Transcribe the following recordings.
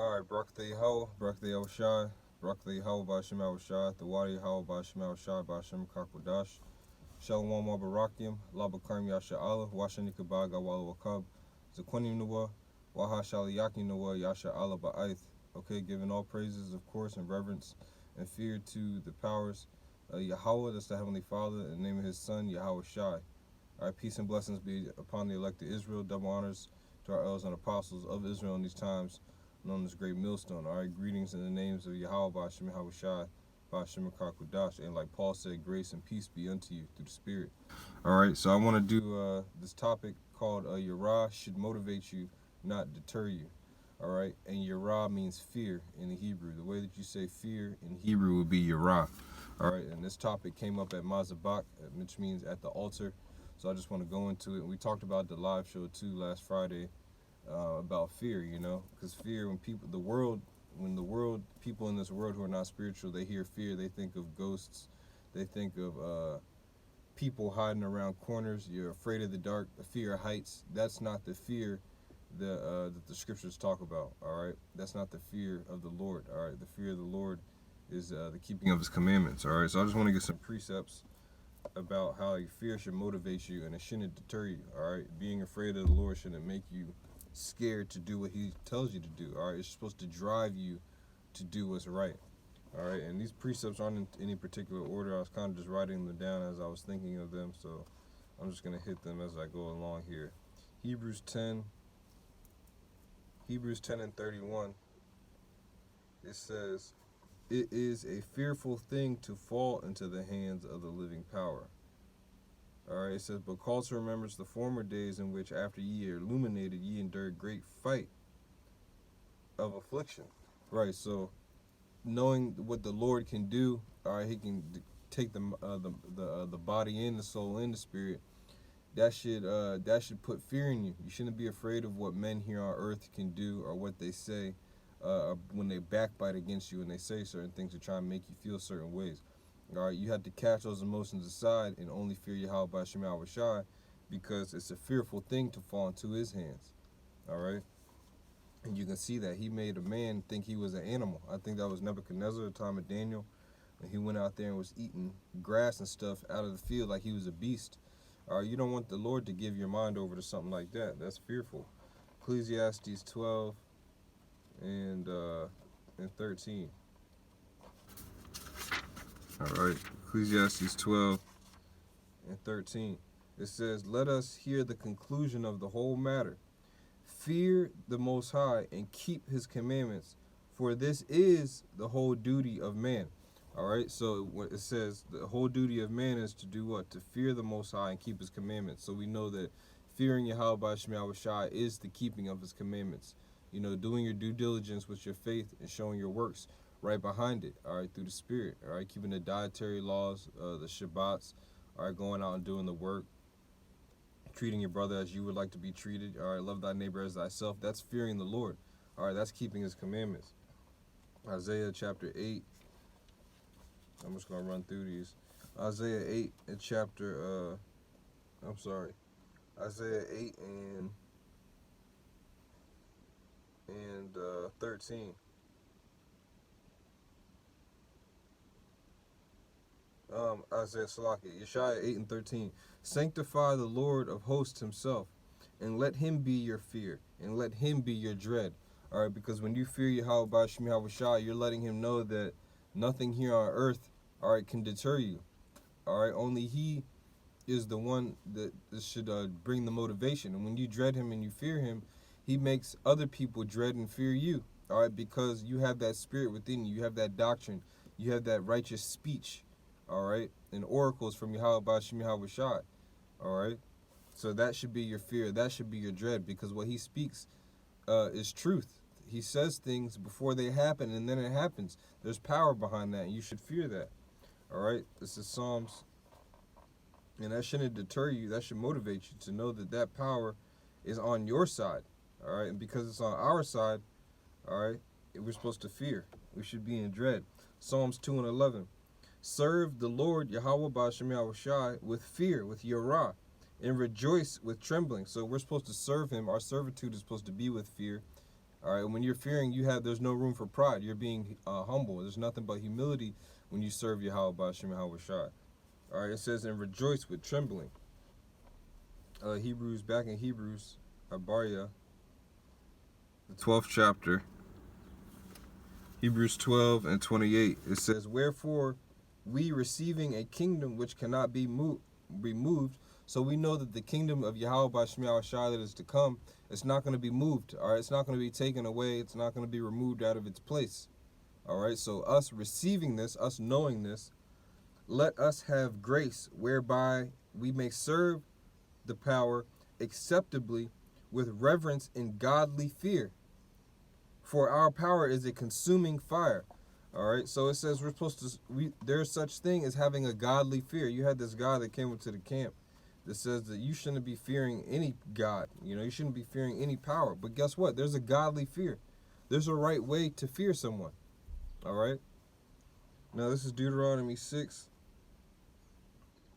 Alright, Barak the Yahweh, Barak the Yahushai, Barak the Yahweh Ba'ashem Yahushai, the Wadi Yahweh Ba'ashem Yahushai, Ba'ashem Kakwadash, Shalom wa Barakim, Labakarim Yasha Allah, Washanika Baga Wala Wakab, Zakwani Nuwa, Waha Shaliyaki Nuwa, Yasha Allah Ba'aith. Okay, giving all praises, of course, and reverence and fear to the powers Yahweh, that's the Heavenly Father, in the name of His Son, Yahweh Shai. Alright, peace and blessings be upon the elect of Israel, double honors to our elders and apostles of Israel in these times, known as Great Millstone. Alright, greetings in the names of Yahweh, Ba'ashem Yahushai, Ba'ashem Kakwadash, and like Paul said, grace and peace be unto you through the Spirit. Alright, so I want to do this topic called Yarah should motivate you, not deter you. Alright, and Yarah means fear in the Hebrew. The way that you say fear in Hebrew would be Yarah. Alright, and this topic came up at Mazabak, which means at the altar. So I just want to go into it. And we talked about the live show too last Friday about fear, you know, because fear, when people, people in this world who are not spiritual, they hear fear, they think of ghosts, they think of people hiding around corners. You're afraid of the dark, the fear of heights. That's not the fear that the scriptures talk about. All right, that's not the fear of the Lord. All right, the fear of the Lord is the keeping of His commandments. All right, so I just want to get some precepts about how your fear should motivate you and it shouldn't deter you. All right, being afraid of the Lord shouldn't make you scared to do what He tells you to do. All right, it's supposed to drive you to do what's right. All right, and these precepts aren't in any particular order. I was kind of just writing them down as I was thinking of them, so I'm just going to hit them as I go along here. Hebrews 10 and 31, it says, "It is a fearful thing to fall into the hands of the living power." Alright, it says, "But call to remembrance the former days in which, after ye are illuminated, ye endured great fight of affliction." Right, so knowing what the Lord can do, alright, He can take the body and the soul and the spirit. That should put fear in you. You shouldn't be afraid of what men here on earth can do or what they say when they backbite against you and they say certain things to try and make you feel certain ways. All right, you have to catch those emotions aside and only fear Yahweh Ba'ashem Yahushai, because it's a fearful thing to fall into His hands. All right, and you can see that He made a man think he was an animal. I think that was Nebuchadnezzar at the time of Daniel, when he went out there and was eating grass and stuff out of the field like he was a beast. All right, you don't want the Lord to give your mind over to something like that. That's fearful. Ecclesiastes 12 and 13. All right, Ecclesiastes 12 and 13. It says, "Let us hear the conclusion of the whole matter. Fear the Most High and keep His commandments, for this is the whole duty of man." All right, so what it says, the whole duty of man is to do what? To fear the Most High and keep His commandments. So we know that fearing Yahweh Ba'ashem Yahushai is the keeping of His commandments. You know, doing your due diligence with your faith and showing your works right behind it, all right, through the Spirit, all right, keeping the dietary laws, the Shabbats, all right, going out and doing the work, treating your brother as you would like to be treated, all right, love thy neighbor as thyself. That's fearing the Lord, all right, that's keeping His commandments. Isaiah chapter 8, I'm just going to run through these. Isaiah 8 and chapter, Isaiah 8 and 13. Isaiah Salaki, Yeshaya 8 and 13. "Sanctify the Lord of hosts Himself, and let Him be your fear, and let Him be your dread." All right, because when you fear Yahweh Ba'ashem Yahushai, you're letting Him know that nothing here on earth, all right, can deter you. All right, only He is the one that should bring the motivation. And when you dread Him and you fear Him, He makes other people dread and fear you. All right, because you have that spirit within you, you have that doctrine, you have that righteous speech. All right, and oracles from Yahweh Ba'ashem Yahushai. All right, so that should be your fear. That should be your dread, because what He speaks is truth. He says things before they happen, and then it happens. There's power behind that, and you should fear that. All right, this is Psalms, and that shouldn't deter you. That should motivate you to know that that power is on your side. All right, and because it's on our side, all right, we're supposed to fear. We should be in dread. Psalms 2 and 11. "Serve the Lord Yahweh Ba'ashem Yahushai with fear, with Yarah, and rejoice with trembling." So we're supposed to serve Him. Our servitude is supposed to be with fear, All right, when you're fearing, there's no room for pride. You're being humble. There's nothing but humility when you serve Yahweh Bashim Yahweh Shai. All right, it says, and rejoice with trembling. Back in Hebrews, Abaria, the 12th chapter, Hebrews 12 and 28. It says, wherefore we receiving a kingdom which cannot be removed. So we know that the kingdom of Yahweh Bashim Yahweh Shai that is to come, it's not going to be moved. All right, it's not going to be taken away. It's not going to be removed out of its place. All right, so us receiving this, us knowing this, let us have grace whereby we may serve the power acceptably with reverence and godly fear. For our power is a consuming fire. All right, so it says we're supposed to, there's such thing as having a godly fear. You had this guy that came into the camp that says that you shouldn't be fearing any God. You know, you shouldn't be fearing any power. But guess what? There's a godly fear. There's a right way to fear someone. All right. Now this is Deuteronomy 6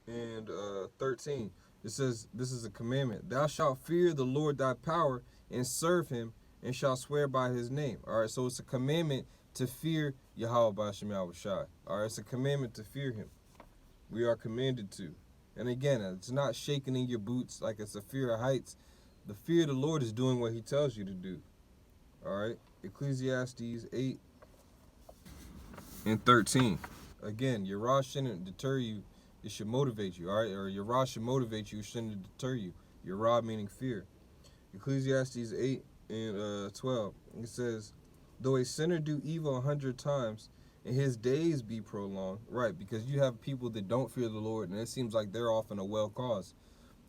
and 13. It says, this is a commandment. Thou shalt fear the Lord thy power and serve him and shalt swear by his name. All right, so it's a commandment to fear Yahweh Bashim Yahweh Shai. All right, it's a commandment to fear him. We are commanded to. And again, it's not shaking in your boots like it's a fear of heights. The fear of the Lord is doing what he tells you to do. All right, Ecclesiastes 8 and 13. Again, Yarah shouldn't deter you. It should motivate you, all right? Or Yarah should motivate you. It shouldn't deter you. Yarah meaning fear. Ecclesiastes 8 and 12. It says, though a sinner do evil 100 times, and his days be prolonged. Right, because you have people that don't fear the Lord, and it seems like they're off in a well cause.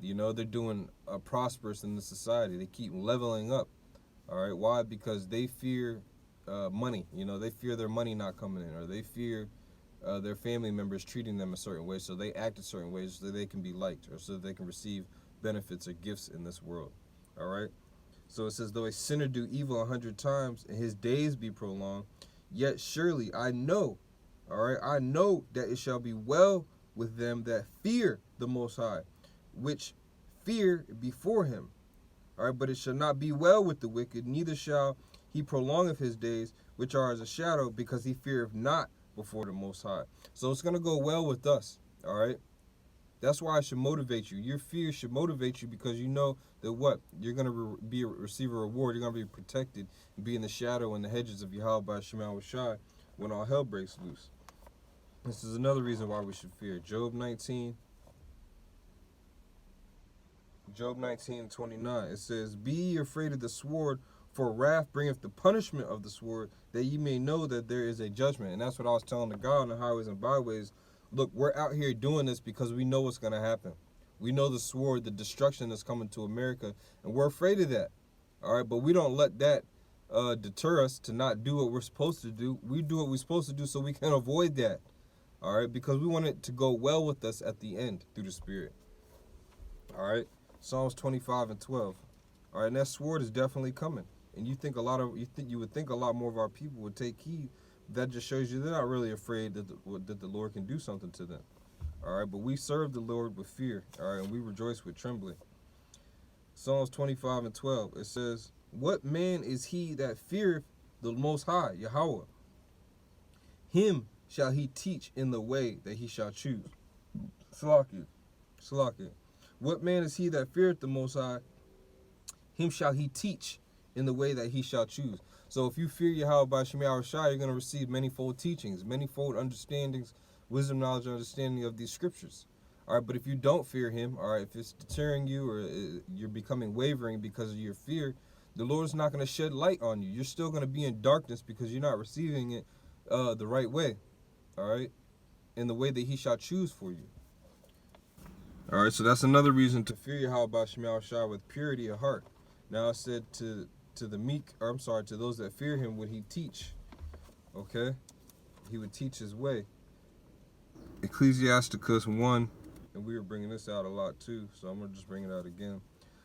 You know, they're doing prosperous in the society. They keep leveling up. All right, why? Because they fear money. You know, they fear their money not coming in, or they fear their family members treating them a certain way, so they act a certain way so that they can be liked, or so that they can receive benefits or gifts in this world. All right, so it says, though a sinner do evil 100 times and his days be prolonged, yet surely I know, all right, I know that it shall be well with them that fear the Most High, which fear before him. All right, but it shall not be well with the wicked, neither shall he prolongeth his days, which are as a shadow, because he feareth not before the Most High. So it's going to go well with us, all right? That's why it should motivate you. Your fear should motivate you because you know that what? You're going to receive a reward. You're going to be protected and be in the shadow and the hedges of Yahweh Bashim Yahweh Shai when all hell breaks loose. This is another reason why we should fear. Job 19 and 29. It says, be ye afraid of the sword, for wrath bringeth the punishment of the sword, that ye may know that there is a judgment. And that's what I was telling the guy on the highways and byways. Look, we're out here doing this because we know what's going to happen. We know the sword, the destruction that's coming to America, and we're afraid of that. All right, but we don't let that deter us to not do what we're supposed to do. We do what we're supposed to do so we can avoid that. All right, because we want it to go well with us at the end through the Spirit. All right, Psalms 25 and 12. All right, and that sword is definitely coming. And you would think a lot more of our people would take heed. That just shows you they're not really afraid that the Lord can do something to them. All right, but we serve the Lord with fear. All right, and we rejoice with trembling. Psalms 25 and 12. It says, what man is he that feareth the Most High, Yahweh? Him shall he teach in the way that he shall choose. Salakia. What man is he that feareth the Most High? Him shall he teach in the way that he shall choose. So if you fear Yahweh Bashim Yahweh Shai, you're going to receive manifold teachings, manifold understandings, wisdom, knowledge, and understanding of these scriptures. All right, but if you don't fear him, all right, if it's deterring you or you're becoming wavering because of your fear, the Lord's not going to shed light on you. You're still going to be in darkness because you're not receiving it the right way, all right, in the way that he shall choose for you. All right, so that's another reason to fear Yahweh Bashim Yahweh Shai with purity of heart. Now I said to the meek, or I'm sorry, to those that fear him would he teach, okay? He would teach his way. Ecclesiasticus 1, and we were bringing this out a lot too, so I'm going to just bring it out again.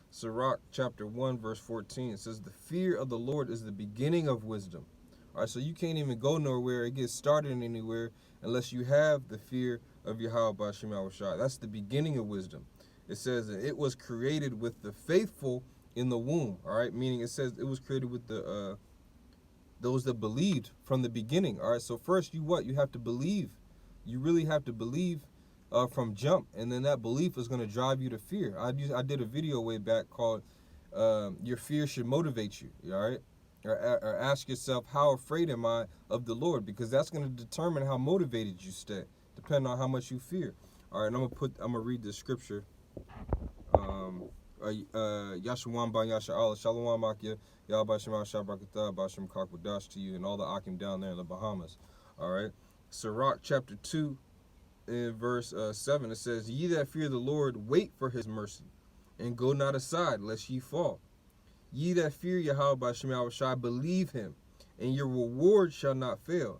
Sirach chapter 1, verse 14, it says, the fear of the Lord is the beginning of wisdom. All right, so you can't even go nowhere or get started anywhere unless you have the fear of Yahweh Bashim Yahweh Shai. That's the beginning of wisdom. It says that it was created with the faithful in the womb. All right, meaning it says it was created with the those that believed from the beginning. All right, so first you have to believe. You really have to believe from jump, and then that belief is going to drive you to fear. I did a video way back called "Your Fear Should Motivate You." All right, or ask yourself, how afraid am I of the Lord? Because that's going to determine how motivated you stay, depending on how much you fear. All right, and I'm gonna read the scripture. Yashawan ba Yasha Allah Shalom Akia Yabashim Shabrakata Bashim Kakwadash to you and all the Akim down there in the Bahamas. Alright. Sirach chapter 2 in verse 7 it says, Ye that fear the Lord wait for his mercy, and go not aside lest ye fall. Ye that fear Yahweh Bashim Yahushai believe him, and your reward shall not fail.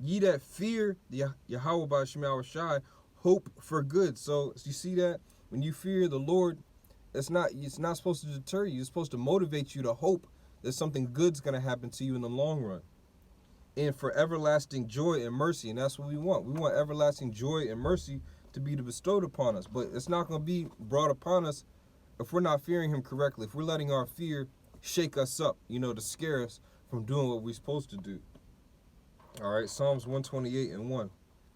Ye that fear Yahweh Bashim Yahushai hope for good. So you see that when you fear the Lord, it's not supposed to deter you. It's supposed to motivate you to hope that something good's going to happen to you in the long run. And for everlasting joy and mercy, and that's what we want. We want everlasting joy and mercy to be bestowed upon us. But it's not going to be brought upon us if we're not fearing him correctly. If we're letting our fear shake us up, to scare us from doing what we're supposed to do. All right, Psalms 128 and 1.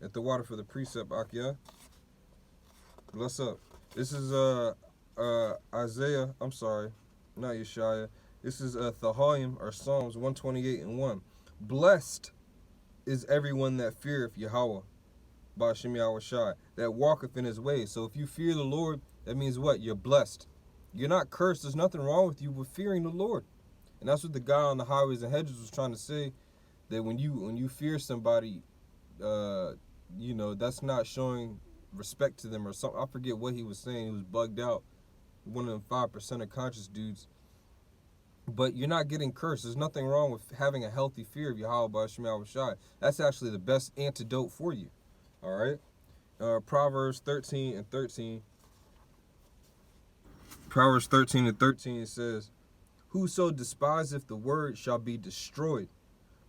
At the water for the precept, Akia. Bless up. This is Isaiah, I'm sorry, not Yeshaya. This is Thahalim, or Psalms 128 and 1. Blessed is everyone that feareth Yahweh, Ba'ashem Yahushai, that walketh in his ways. So if you fear the Lord, that means what? You're blessed. You're not cursed. There's nothing wrong with you with fearing the Lord. And that's what the guy on the highways and hedges was trying to say, that when you fear somebody, that's not showing respect to them or something. I forget what he was saying. He was bugged out. One of them 5% of conscious dudes. But you're not getting cursed. There's nothing wrong with having a healthy fear of Yahweh Ba'ashem Yahushai. That's actually the best antidote for you. All right? Proverbs 13 and 13. Proverbs 13 and 13 says, Whoso despiseth the word shall be destroyed.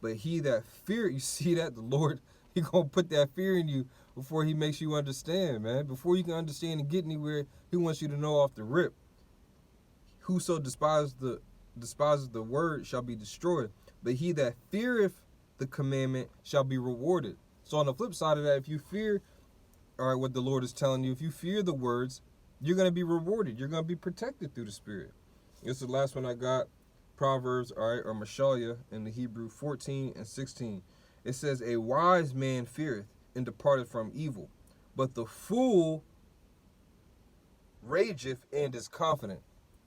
But he that fear, you see that? The Lord, he going to put that fear in you before he makes you understand, man. Before you can understand and get anywhere, he wants you to know off the rip. Whoso despises the word shall be destroyed, but he that feareth the commandment shall be rewarded. So on the flip side of that, if you fear, all right, what the Lord is telling you, if you fear the words, you're going to be rewarded. You're going to be protected through the Spirit. This is the last one I got. Proverbs, all right, or Mashalia in the Hebrew 14 and 16. It says, A wise man feareth and departeth from evil, but the fool rageth and is confident.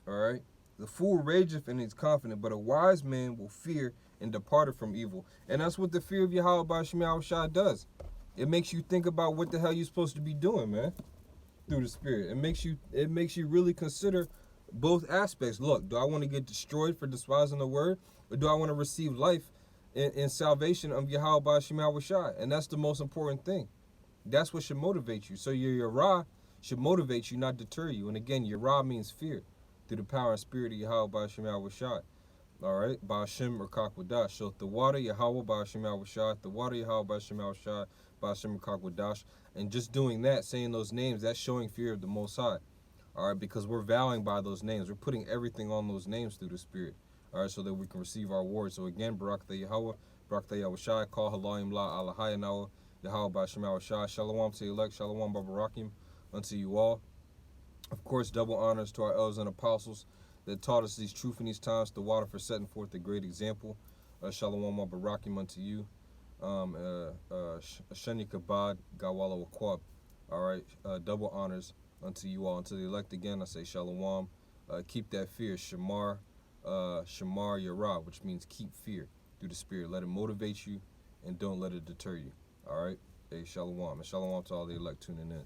All right? The fool rageth and is confident, but a wise man will fear and departeth from evil. And that's what the fear of Yahweh Ba'ashem Yahushai does. It makes you think about what the hell you're supposed to be doing, man, through the Spirit. It makes you really consider both aspects. Look, do I want to get destroyed for despising the word, or do I want to receive life and salvation of Yahweh Ba'ashem Yahushai? And that's the most important thing. That's what should motivate you. So your Yarah should motivate you, not deter you. And again, Yarah means fear, through the power and spirit of Yahweh Ba'ashem Yahushai. All right, Ba'ashem Rakak Wadash. So the water Yahweh Ba'ashem Yahushai, the water Yahweh Ba'ashem Yahushai, Ba'ashem Rakak Wadash. And just doing that, saying those names, that's showing fear of the Most High. All right, because we're vowing by those names. We're putting everything on those names through the Spirit. All right, so that we can receive our reward. So again, Barak the Yahweh, Barak the Yahushai, Call Halayim La Alahayanawa, Yahweh Ba'ashem Yahushai, Shalom to the elect, Shalom Babarakim unto you all. Of course, double honors to our elders and apostles that taught us these truth in these times, the water for setting forth a great example. Shalom Babarakim unto you. Sheni Kabad Gawala Wakwab. All right, double honors unto you all. Unto the elect again, I say Shalom. Keep that fear, Shamar Yarah, which means keep fear through the Spirit. Let it motivate you and don't let it deter you. All right? Hey, Shalom. And Shalom to all the elect tuning in.